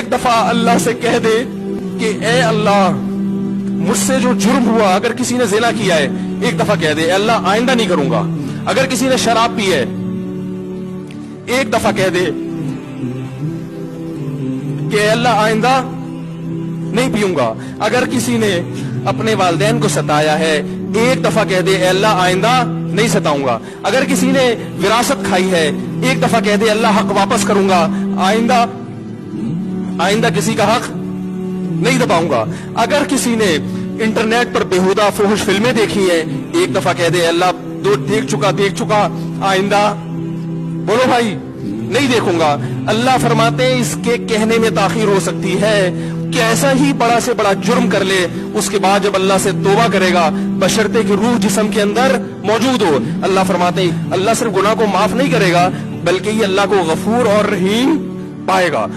एक दफा अल्लाह से कह दे कि ए अल्लाह, मुझसे जो जुर्म हुआ, अगर किसी ने ज़िना किया है, एक दफा कह दे अल्लाह आइंदा नहीं करूंगा। अगर किसी ने शराब पी है, एक दफा कह दे कि अल्लाह आइंदा नहीं पीऊंगा। अगर किसी ने अपने वालिदैन को सताया है, एक दफा कह दे अल्लाह आइंदा नहीं सताऊंगा। अगर किसी ने विरासत खाई है, एक दफा कह दे अल्लाह हक वापस करूंगा, आइंदा किसी का हक नहीं दबाऊंगा। अगर किसी ने इंटरनेट पर बेहुदा फुहश फिल्में देखी हैं, एक दफा कह दे अल्लाह दो देख चुका, आइंदा बोलो भाई नहीं देखूंगा। अल्लाह फरमाते हैं इसके कहने में ताखीर हो सकती है कि ऐसा ही बड़ा से बड़ा जुर्म कर ले, उसके बाद जब अल्लाह से तौबा करेगा, बशर्ते कि रूह जिस्म के अंदर मौजूद हो, अल्लाह फरमाते हैं अल्लाह सिर्फ गुनाह को माफ नहीं करेगा, बल्कि ये अल्लाह को गफूर और रहीम पाएगा।